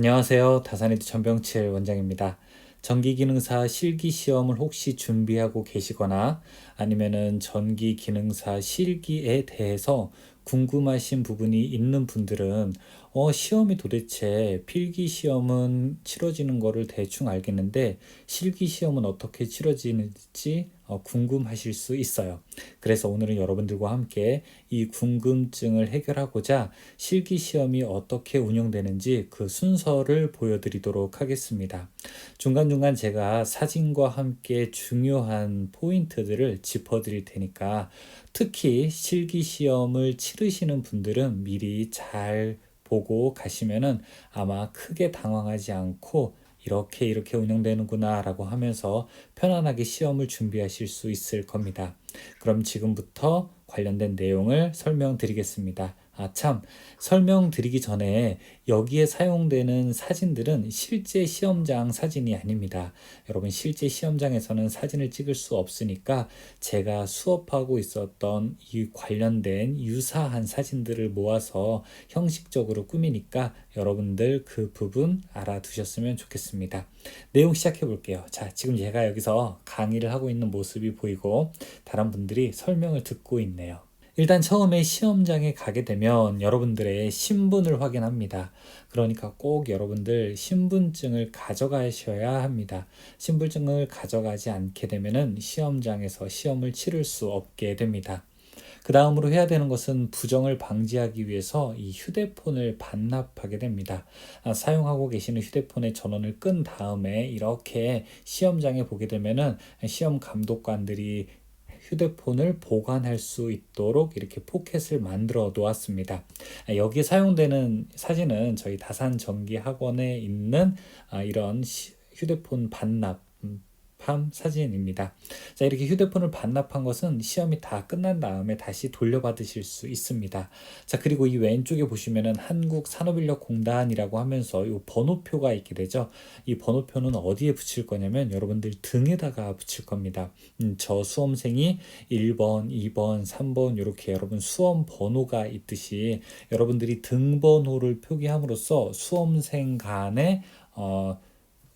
안녕하세요. 다산에드 전병칠 원장입니다. 전기기능사 실기시험을 혹시 준비하고 계시거나 아니면은 전기기능사 실기에 대해서 궁금하신 부분이 있는 분들은 시험이 도대체 필기시험은 치러지는 거를 대충 알겠는데 실기시험은 어떻게 치러지는지 궁금하실 수 있어요. 그래서 오늘은 여러분들과 함께 이 궁금증을 해결하고자 실기시험이 어떻게 운영되는지 그 순서를 보여드리도록 하겠습니다. 중간중간 제가 사진과 함께 중요한 포인트들을 짚어드릴 테니까 특히 실기시험을 치르시는 분들은 미리 잘 보고 가시면은 아마 크게 당황하지 않고 이렇게 운영되는구나 라고 하면서 편안하게 시험을 준비하실 수 있을 겁니다. 그럼 지금부터 관련된 내용을 설명드리겠습니다. 참, 설명드리기 전에 여기에 사용되는 사진들은 실제 시험장 사진이 아닙니다. 여러분, 실제 시험장에서는 사진을 찍을 수 없으니까 제가 수업하고 있었던 이 관련된 유사한 사진들을 모아서 형식적으로 꾸미니까 여러분들 그 부분 알아두셨으면 좋겠습니다. 내용 시작해 볼게요. 자, 지금 제가 여기서 강의를 하고 있는 모습이 보이고 다른 분들이 설명을 듣고 있네요. 일단 처음에 시험장에 가게 되면 여러분들의 신분을 확인합니다. 그러니까 꼭 여러분들 신분증을 가져가셔야 합니다. 신분증을 가져가지 않게 되면은 시험장에서 시험을 치를 수 없게 됩니다. 그 다음으로 해야 되는 것은 부정을 방지하기 위해서 이 휴대폰을 반납하게 됩니다. 사용하고 계시는 휴대폰의 전원을 끈 다음에 이렇게 시험장에 보게 되면은 시험 감독관들이 휴대폰을 보관할 수 있도록 이렇게 포켓을 만들어 놓았습니다. 여기에 사용되는 사진은 저희 다산전기학원에 있는 이런 휴대폰 반납 사진입니다. 자, 이렇게 휴대폰을 반납한 것은 시험이 다 끝난 다음에 다시 돌려받으실 수 있습니다. 자, 그리고 이 왼쪽에 보시면은 한국산업인력공단이라고 하면서 이 번호표가 있게 되죠. 이 번호표는 어디에 붙일 거냐면 여러분들 등에다가 붙일 겁니다. 저 수험생이 1번, 2번, 3번 이렇게 여러분 수험 번호가 있듯이 여러분들이 등번호를 표기함으로써 수험생 간의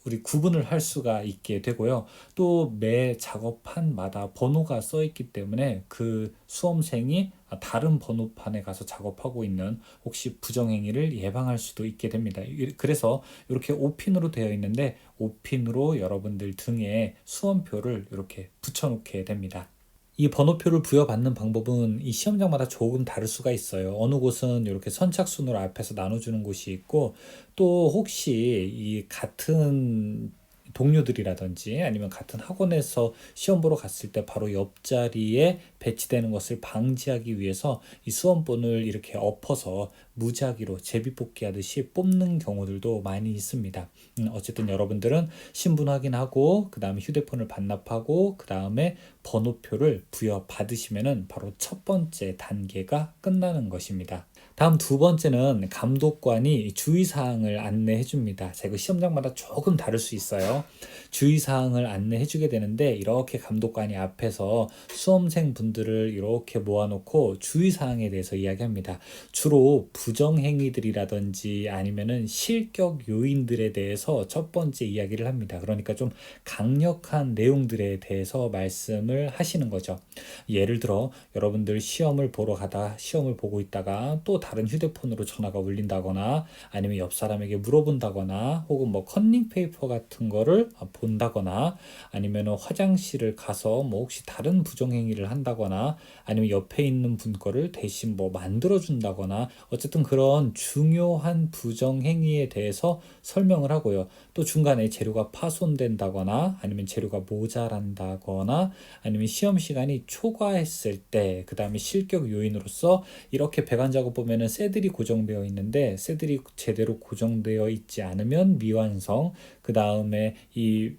우리 구분을 할 수가 있게 되고요. 또 매 작업판마다 번호가 써 있기 때문에 그 수험생이 다른 번호판에 가서 작업하고 있는 혹시 부정행위를 예방할 수도 있게 됩니다. 그래서 이렇게 5핀으로 되어 있는데 5핀으로 여러분들 등에 수험표를 이렇게 붙여놓게 됩니다. 이 번호표를 부여받는 방법은 이 시험장마다 조금 다를 수가 있어요. 어느 곳은 이렇게 선착순으로 앞에서 나눠주는 곳이 있고 또 혹시 이 같은 동료들이라든지 아니면 같은 학원에서 시험 보러 갔을 때 바로 옆자리에 배치되는 것을 방지하기 위해서 이 수험본을 이렇게 엎어서 무작위로 제비뽑기 하듯이 뽑는 경우들도 많이 있습니다. 어쨌든 여러분들은 신분 확인하고 그 다음에 휴대폰을 반납하고 그 다음에 번호표를 부여받으시면은 바로 첫 번째 단계가 끝나는 것입니다. 다음 두 번째는 감독관이 주의사항을 안내해 줍니다. 자, 이거 시험장마다 조금 다를 수 있어요. 주의사항을 안내해 주게 되는데 이렇게 감독관이 앞에서 수험생 분들을 이렇게 모아놓고 주의사항에 대해서 이야기합니다. 주로 부정행위들이라든지 아니면은 실격 요인들에 대해서 첫 번째 이야기를 합니다. 그러니까 좀 강력한 내용들에 대해서 말씀을 하시는 거죠. 예를 들어 여러분들 시험을 보러 가다 시험을 보고 있다가 또 다른 휴대폰으로 전화가 울린다거나 아니면 옆 사람에게 물어본다거나 혹은 뭐 컨닝 페이퍼 같은 거를 본다거나 아니면 화장실을 가서 뭐 혹시 다른 부정행위를 한다거나 아니면 옆에 있는 분 거를 대신 뭐 만들어 준다거나 어쨌든 그런 중요한 부정행위에 대해서 설명을 하고요. 또 중간에 재료가 파손된다거나 아니면 재료가 모자란다거나 아니면 시험 시간이 초과했을 때 그 다음에 실격 요인으로서 이렇게 배관 작업 보면은 새들이 고정되어 있는데 새들이 제대로 고정되어 있지 않으면 미완성 그 다음에 이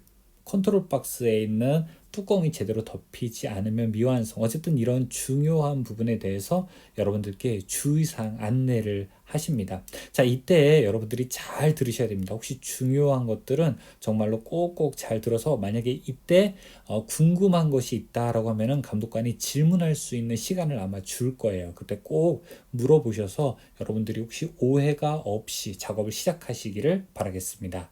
컨트롤 박스에 있는 뚜껑이 제대로 덮이지 않으면 미완성. 어쨌든 이런 중요한 부분에 대해서 여러분들께 주의사항 안내를 하십니다. 자, 이때 여러분들이 잘 들으셔야 됩니다. 혹시 중요한 것들은 정말로 꼭꼭 잘 들어서 만약에 이때 궁금한 것이 있다라고 하면은 감독관이 질문할 수 있는 시간을 아마 줄 거예요. 그때 꼭 물어보셔서 여러분들이 혹시 오해가 없이 작업을 시작하시기를 바라겠습니다.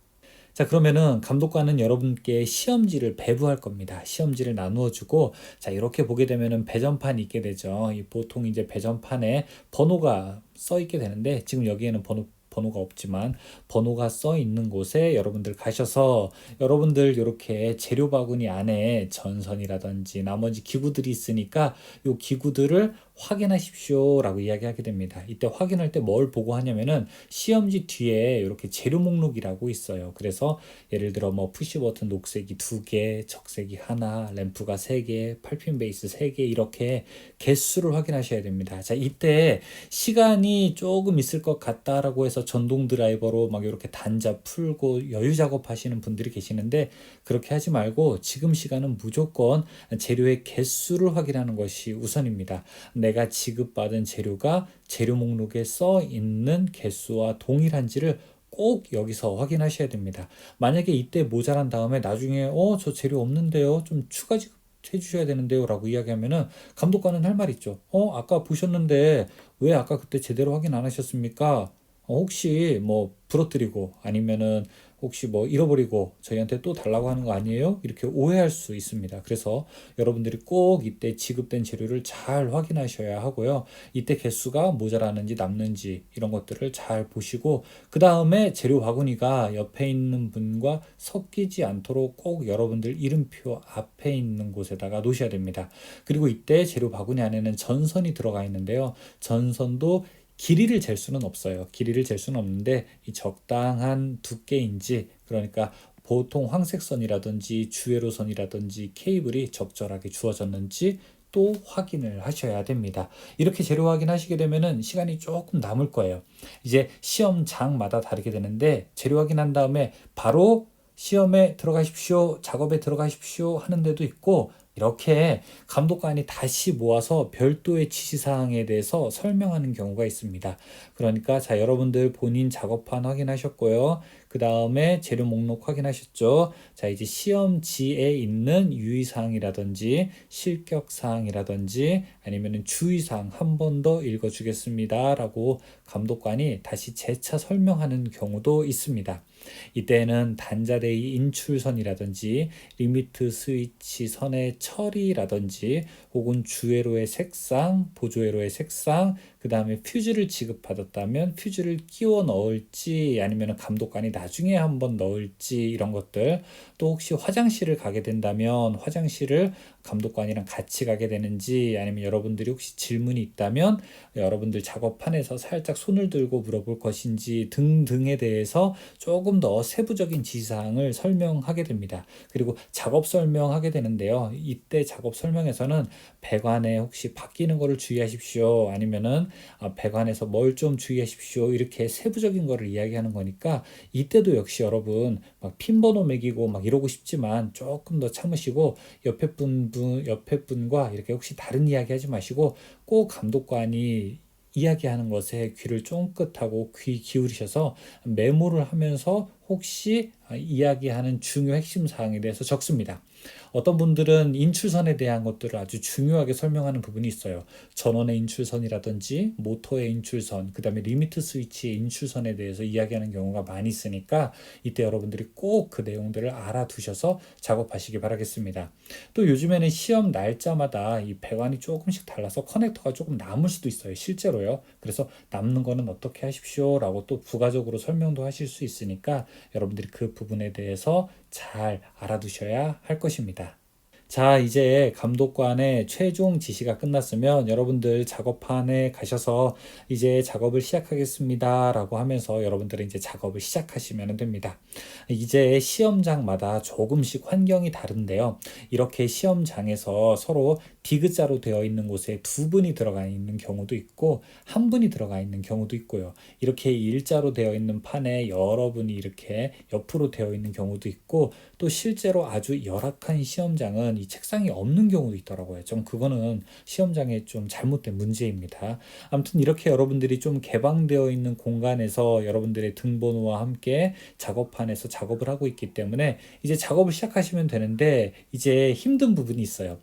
자, 그러면은 감독관은 여러분께 시험지를 배부할 겁니다. 시험지를 나누어 주고, 자, 이렇게 보게 되면은 배전판이 있게 되죠. 보통 이제 배전판에 번호가 써 있게 되는데, 지금 여기에는 번호가 없지만 번호가 써 있는 곳에 여러분들 가셔서 여러분들 이렇게 재료 바구니 안에 전선이라든지 나머지 기구들이 있으니까 이 기구들을 확인하십시오 라고 이야기하게 됩니다. 이때 확인할 때 뭘 보고 하냐면은 시험지 뒤에 이렇게 재료 목록이라고 있어요. 그래서 예를 들어 뭐 푸시 버튼 녹색이 2개, 적색이 하나, 램프가 3개, 8핀 베이스 3개 이렇게 개수를 확인하셔야 됩니다. 자, 이때 시간이 조금 있을 것 같다라고 해서 전동 드라이버로 막 이렇게 단자 풀고 여유 작업하시는 분들이 계시는데 그렇게 하지 말고 지금 시간은 무조건 재료의 개수를 확인하는 것이 우선입니다. 내가 지급받은 재료가 재료 목록에 써 있는 개수와 동일한지를 꼭 여기서 확인하셔야 됩니다. 만약에 이때 모자란 다음에 나중에 저 재료 없는데요. 좀 추가 지급해 주셔야 되는데요. 라고 이야기하면은 감독관은 할 말 있죠. 아까 보셨는데 왜 아까 그때 제대로 확인 안 하셨습니까? 혹시 뭐 부러뜨리고 아니면은 혹시 뭐 잃어버리고 저희한테 또 달라고 하는 거 아니에요? 이렇게 오해할 수 있습니다. 그래서 여러분들이 꼭 이때 지급된 재료를 잘 확인하셔야 하고요. 이때 개수가 모자라는지 남는지 이런 것들을 잘 보시고 그 다음에 재료 바구니가 옆에 있는 분과 섞이지 않도록 꼭 여러분들 이름표 앞에 있는 곳에다가 놓으셔야 됩니다. 그리고 이때 재료 바구니 안에는 전선이 들어가 있는데요. 전선도 길이를 잴 수는 없어요. 길이를 잴 수는 없는데 이 적당한 두께인지 그러니까 보통 황색선이라든지 주회로선이라든지 케이블이 적절하게 주어졌는지 또 확인을 하셔야 됩니다. 이렇게 재료 확인하시게 되면은 시간이 조금 남을 거예요. 이제 시험장마다 다르게 되는데 재료 확인한 다음에 바로 시험에 들어가십시오, 작업에 들어가십시오 하는 데도 있고 이렇게 감독관이 다시 모아서 별도의 지시사항에 대해서 설명하는 경우가 있습니다. 그러니까 자, 여러분들 본인 작업판 확인하셨고요. 그 다음에 재료 목록 확인하셨죠. 자, 이제 시험지에 있는 유의사항이라든지 실격사항이라든지 아니면 주의사항 한 번 더 읽어주겠습니다. 라고 감독관이 다시 재차 설명하는 경우도 있습니다. 이때는 단자대의 인출선이라든지 리미트 스위치 선의 처리라든지 혹은 주회로의 색상, 보조회로의 색상, 그 다음에 퓨즈를 지급받았다면 퓨즈를 끼워 넣을지 아니면 감독관이 나중에 한번 넣을지 이런 것들 또 혹시 화장실을 가게 된다면 화장실을 감독관이랑 같이 가게 되는지 아니면 여러분들이 혹시 질문이 있다면 여러분들 작업판에서 살짝 손을 들고 물어볼 것인지 등등에 대해서 조금 더 세부적인 지시사항을 설명하게 됩니다. 그리고 작업 설명하게 되는데요. 이때 작업 설명에서는 배관에 혹시 바뀌는 거를 주의하십시오. 아니면은 배관에서 뭘 좀 주의하십시오. 이렇게 세부적인 거를 이야기하는 거니까 이때도 역시 여러분 막 핀번호 매기고 막 이러고 싶지만 조금 더 참으시고 옆에 분과 이렇게 혹시 다른 이야기 하지 마시고 꼭 감독관이 이야기하는 것에 귀를 쫑긋하고 귀 기울이셔서 메모를 하면서 혹시 이야기하는 중요 핵심 사항에 대해서 적습니다. 어떤 분들은 인출선에 대한 것들을 아주 중요하게 설명하는 부분이 있어요. 전원의 인출선이라든지 모터의 인출선, 그 다음에 리미트 스위치의 인출선에 대해서 이야기하는 경우가 많이 있으니까 이때 여러분들이 꼭 그 내용들을 알아두셔서 작업하시기 바라겠습니다. 또 요즘에는 시험 날짜마다 이 배관이 조금씩 달라서 커넥터가 조금 남을 수도 있어요. 실제로요. 그래서 남는 거는 어떻게 하십시오 라고 또 부가적으로 설명도 하실 수 있으니까 여러분들이 그 부분에 대해서 잘 알아두셔야 할 것입니다. 자, 이제 감독관의 최종 지시가 끝났으면 여러분들 작업판에 가셔서 이제 작업을 시작하겠습니다 라고 하면서 여러분들은 이제 작업을 시작하시면 됩니다. 이제 시험장마다 조금씩 환경이 다른데요. 이렇게 시험장에서 서로 디귿자로 되어 있는 곳에 두 분이 들어가 있는 경우도 있고 한 분이 들어가 있는 경우도 있고요. 이렇게 일자로 되어 있는 판에 여러분이 이렇게 옆으로 되어 있는 경우도 있고 또 실제로 아주 열악한 시험장은 이 책상이 없는 경우도 있더라고요. 좀 그거는 시험장에 좀 잘못된 문제입니다. 아무튼 이렇게 여러분들이 좀 개방되어 있는 공간에서 여러분들의 등번호와 함께 작업판에서 작업을 하고 있기 때문에 이제 작업을 시작하시면 되는데 이제 힘든 부분이 있어요.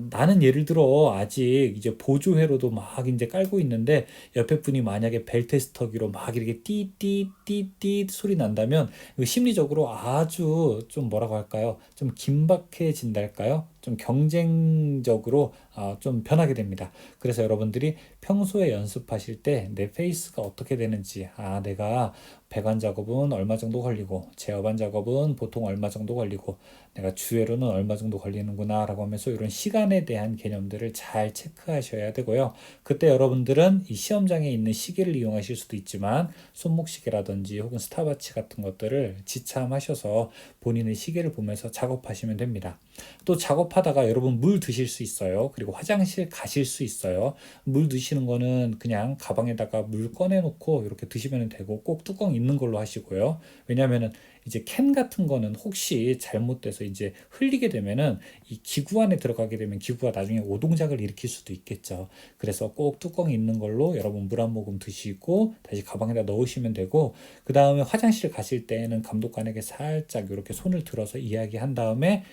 나는 예를 들어 아직 이제 보조회로도 막 이제 깔고 있는데 옆에 분이 만약에 벨테스터기로 막 이렇게 띠띠띠띠 소리 난다면 심리적으로 아주 좀 뭐라고 할까요? 좀 긴박해진달까요? 좀 경쟁적으로 좀 변하게 됩니다. 그래서 여러분들이 평소에 연습하실 때 내 페이스가 어떻게 되는지, 내가 배관 작업은 얼마 정도 걸리고 제어반 작업은 보통 얼마 정도 걸리고 내가 주회로는 얼마 정도 걸리는구나 라고 하면서 이런 시간에 대한 개념들을 잘 체크하셔야 되고요. 그때 여러분들은 이 시험장에 있는 시계를 이용하실 수도 있지만 손목시계라든지 혹은 스탑워치 같은 것들을 지참하셔서 본인의 시계를 보면서 작업하시면 됩니다. 또 작업하다가 여러분 물 드실 수 있어요. 그리고 화장실 가실 수 있어요. 물 드시는 거는 그냥 가방에다가 물 꺼내놓고 이렇게 드시면 되고 꼭 뚜껑 있는 걸로 하시고요. 왜냐하면은 이제 캔 같은 거는 혹시 잘못돼서 이제 흘리게 되면은 이 기구 안에 들어가게 되면 기구가 나중에 오동작을 일으킬 수도 있겠죠. 그래서 꼭 뚜껑이 있는 걸로 여러분 물 한 모금 드시고 다시 가방에다 넣으시면 되고, 그 다음에 화장실 가실 때는 감독관에게 살짝 이렇게 손을 들어서 이야기한 다음에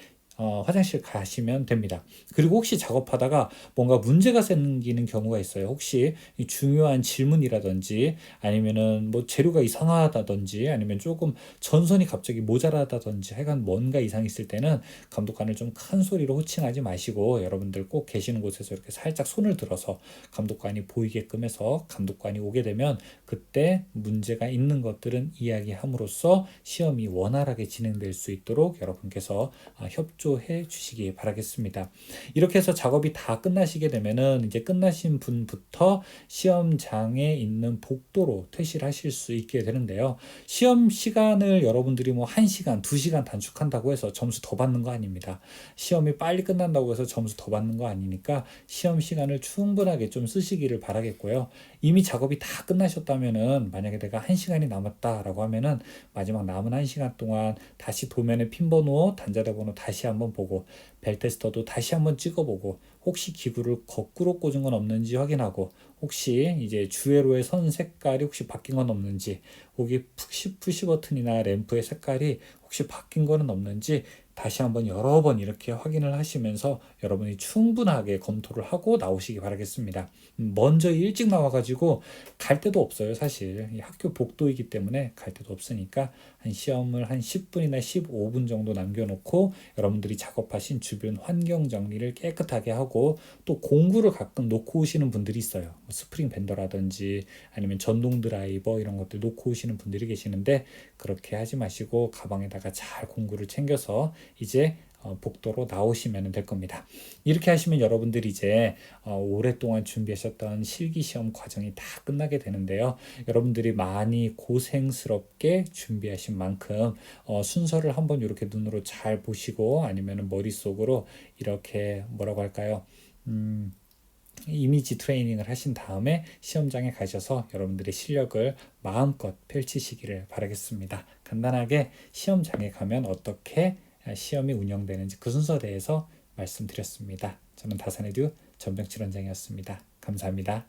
화장실 가시면 됩니다. 그리고 혹시 작업하다가 뭔가 문제가 생기는 경우가 있어요. 혹시 중요한 질문이라든지 아니면은 뭐 재료가 이상하다든지 아니면 조금 전선이 갑자기 모자라다든지 하여간 뭔가 이상이 있을 때는 감독관을 좀 큰 소리로 호칭하지 마시고 여러분들 꼭 계시는 곳에서 이렇게 살짝 손을 들어서 감독관이 보이게끔 해서 감독관이 오게 되면 그때 문제가 있는 것들은 이야기함으로써 시험이 원활하게 진행될 수 있도록 여러분께서 협조해 주시기 바라겠습니다. 이렇게 해서 작업이 다 끝나시게 되면은 이제 끝나신 분부터 시험장에 있는 복도로 퇴실 하실 수 있게 되는데요. 시험 시간을 여러분들이 뭐 1시간, 2시간 단축한다고 해서 점수 더 받는 거 아닙니다. 시험이 빨리 끝난다고 해서 점수 더 받는 거 아니니까 시험 시간을 충분하게 좀 쓰시기를 바라겠고요. 이미 작업이 다 끝나셨다면은 만약에 내가 1시간이 남았다라고 하면은 마지막 남은 1시간 동안 다시 도면의 핀번호, 단자대 번호 다시 한번 보고 벨테스터도 다시 한번 찍어보고 혹시 기구를 거꾸로 꽂은 건 없는지 확인하고 혹시 이제 주회로의 선 색깔이 혹시 바뀐 건 없는지 혹시 푸시 버튼이나 램프의 색깔이 혹시 바뀐 거는 없는지 다시 한번 여러 번 이렇게 확인을 하시면서 여러분이 충분하게 검토를 하고 나오시기 바라겠습니다. 먼저 일찍 나와가지고 갈 데도 없어요. 사실 학교 복도이기 때문에 갈 데도 없으니까 한 시험을 한 10분이나 15분 정도 남겨놓고 여러분들이 작업하신 주변 환경 정리를 깨끗하게 하고 또 공구를 가끔 놓고 오시는 분들이 있어요. 스프링 밴더라든지 아니면 전동 드라이버 이런 것들 놓고 오시는 분들이 계시는데 그렇게 하지 마시고 가방에다가 잘 공구를 챙겨서 이제 복도로 나오시면 될 겁니다. 이렇게 하시면 여러분들이 이제 오랫동안 준비하셨던 실기시험 과정이 다 끝나게 되는데요. 여러분들이 많이 고생스럽게 준비하신 만큼 순서를 한번 이렇게 눈으로 잘 보시고 아니면 머릿속으로 이렇게 뭐라고 할까요? 이미지 트레이닝을 하신 다음에 시험장에 가셔서 여러분들의 실력을 마음껏 펼치시기를 바라겠습니다. 간단하게 시험장에 가면 어떻게 시험이 운영되는지 그 순서에 대해서 말씀드렸습니다. 저는 다산에듀 전병칠 원장이었습니다. 감사합니다.